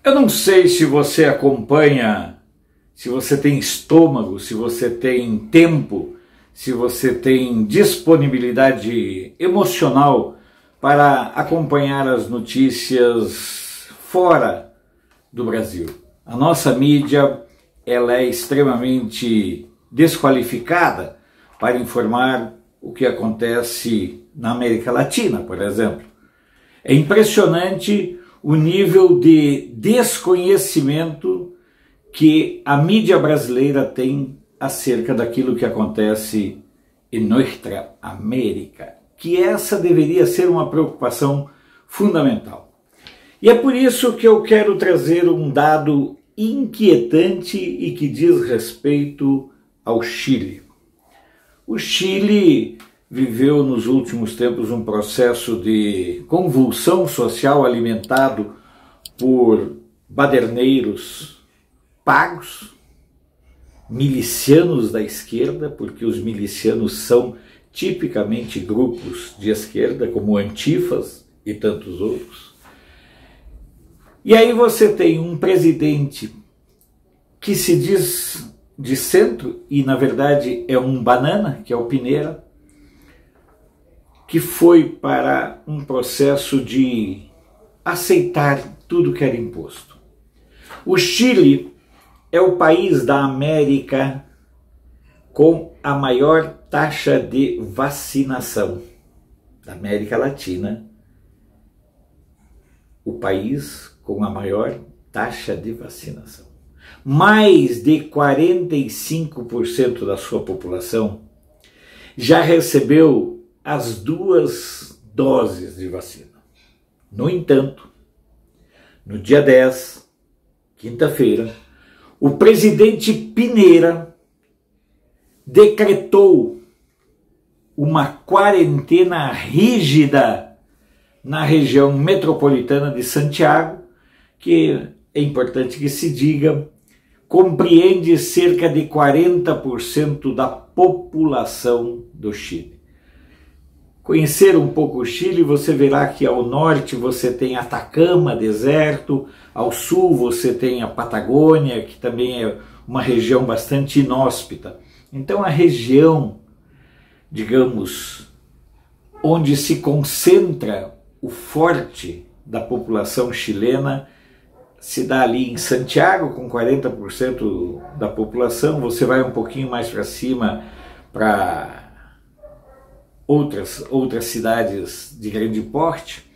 Eu não sei se você acompanha, se você tem estômago, se você tem tempo, se você tem disponibilidade emocional para acompanhar as notícias fora do Brasil. A nossa mídia, ela é extremamente desqualificada para informar o que acontece na América Latina, por exemplo. É impressionante o nível de desconhecimento que a mídia brasileira tem acerca daquilo que acontece em Nuestra América, que essa deveria ser uma preocupação fundamental. E é por isso que eu quero trazer um dado inquietante e que diz respeito ao Chile. O Chile viveu nos últimos tempos um processo de convulsão social alimentado por baderneiros pagos, milicianos da esquerda, porque os milicianos são tipicamente grupos de esquerda, como Antifas e tantos outros. E aí você tem um presidente que se diz de centro e na verdade é um banana, que é o Piñera, que foi para um processo de aceitar tudo que era imposto. O Chile é o país da América com a maior taxa de vacinação da América Latina, o país com a maior taxa de vacinação. Mais de 45% da sua população já recebeu as 2 doses de vacina. No entanto, no dia 10, quinta-feira, o presidente Piñera decretou uma quarentena rígida na região metropolitana de Santiago, que é importante que se diga, compreende cerca de 40% da população do Chile. Conhecer um pouco o Chile, você verá que ao norte você tem Atacama, deserto, ao sul você tem a Patagônia, que também é uma região bastante inóspita. Então a região, digamos, onde se concentra o forte da população chilena, se dá ali em Santiago, com 40% da população. Você vai um pouquinho mais para cima para outras cidades de grande porte,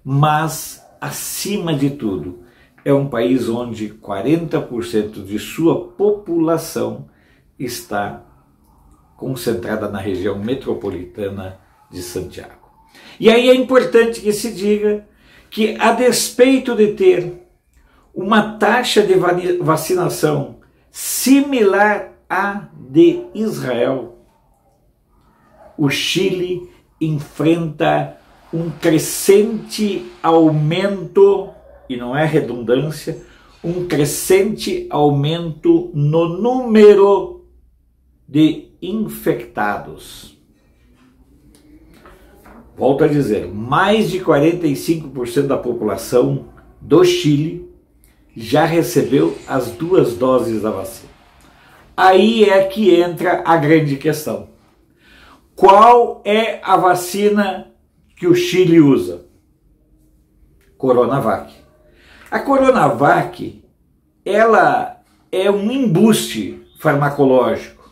mas, acima de tudo, é um país onde 40% de sua população está concentrada na região metropolitana de Santiago. E aí é importante que se diga que, a despeito de ter uma taxa de vacinação similar à de Israel, o Chile enfrenta um crescente aumento, e não é redundância, um crescente aumento no número de infectados. Volto a dizer, mais de 45% da população do Chile já recebeu as 2 doses da vacina. Aí é que entra a grande questão. Qual é a vacina que o Chile usa? Coronavac. A Coronavac, ela é um embuste farmacológico,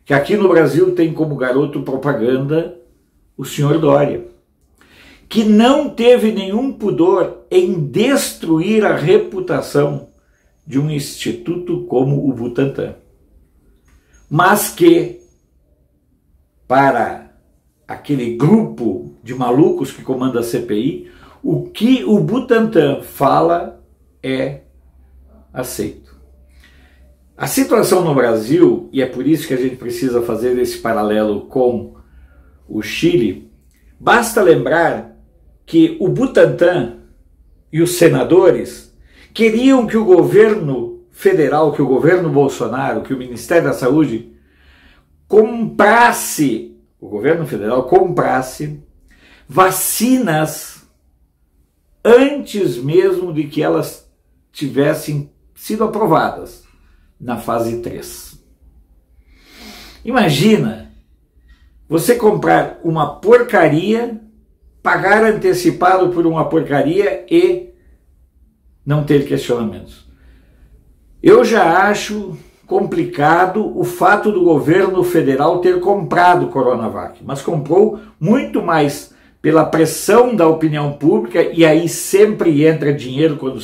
que aqui no Brasil tem como garoto propaganda o senhor Dória, que não teve nenhum pudor em destruir a reputação de um instituto como o Butantan, mas que, para aquele grupo de malucos que comanda a CPI, o que o Butantan fala é aceito. A situação no Brasil, e é por isso que a gente precisa fazer esse paralelo com o Chile, basta lembrar que o Butantan e os senadores queriam que o governo federal, que o governo Bolsonaro, que o Ministério da Saúde comprasse, o governo federal comprasse vacinas antes mesmo de que elas tivessem sido aprovadas na fase 3. Imagina você comprar uma porcaria, pagar antecipado por uma porcaria e não ter questionamentos. Eu já acho complicado o fato do governo federal ter comprado Coronavac, mas comprou muito mais pela pressão da opinião pública, e aí sempre entra dinheiro quando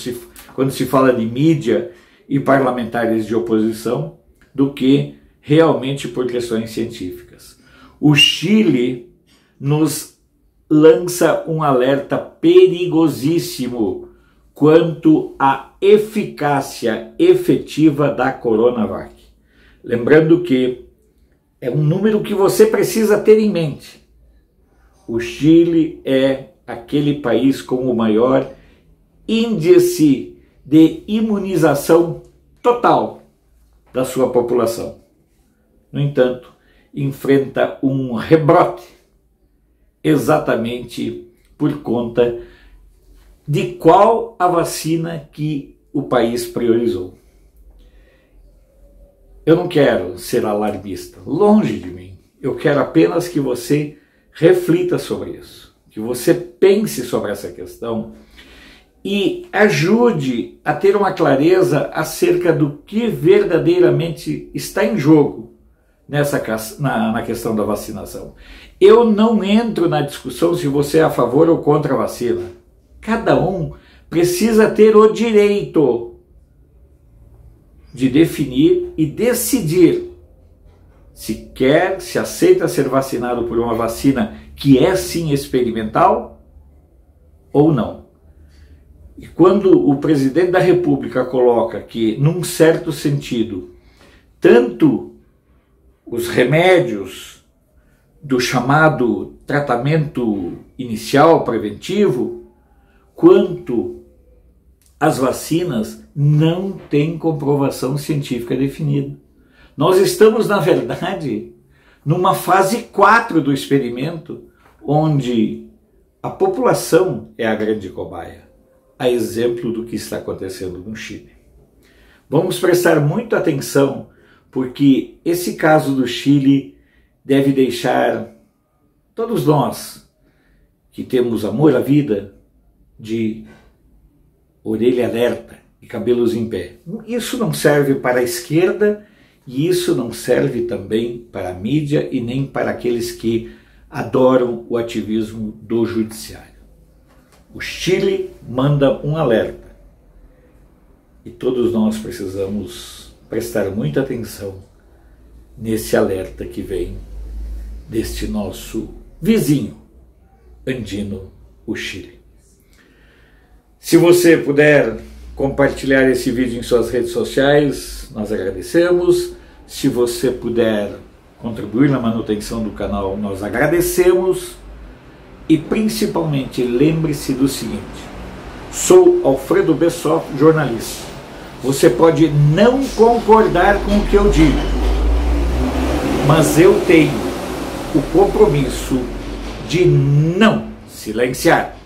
se fala de mídia e parlamentares de oposição, do que realmente por questões científicas. O Chile nos lança um alerta perigosíssimo quanto à eficácia efetiva da Coronavac. Lembrando que é um número que você precisa ter em mente. O Chile é aquele país com o maior índice de imunização total da sua população. No entanto, enfrenta um rebrote exatamente por conta de qual a vacina que o país priorizou. Eu não quero ser alarmista, longe de mim. Eu quero apenas que você reflita sobre isso, que você pense sobre essa questão e ajude a ter uma clareza acerca do que verdadeiramente está em jogo na questão da vacinação. Eu não entro na discussão se você é a favor ou contra a vacina. Cada um precisa ter o direito de definir e decidir se quer, se aceita ser vacinado por uma vacina que é sim experimental ou não. E quando o presidente da República coloca que, num certo sentido, tanto os remédios do chamado tratamento inicial preventivo, quanto as vacinas não têm comprovação científica definida. Nós estamos, na verdade, numa fase 4 do experimento, onde a população é a grande cobaia, a exemplo do que está acontecendo no Chile. Vamos prestar muita atenção, porque esse caso do Chile deve deixar todos nós que temos amor à vida de orelha alerta e cabelos em pé. Isso não serve para a esquerda e isso não serve também para a mídia e nem para aqueles que adoram o ativismo do judiciário. O Chile manda um alerta e todos nós precisamos prestar muita atenção nesse alerta que vem deste nosso vizinho andino, o Chile. Se você puder compartilhar esse vídeo em suas redes sociais, nós agradecemos. Se você puder contribuir na manutenção do canal, nós agradecemos. E principalmente lembre-se do seguinte: sou Alfredo Bessoff, jornalista. Você pode não concordar com o que eu digo, mas eu tenho o compromisso de não silenciar.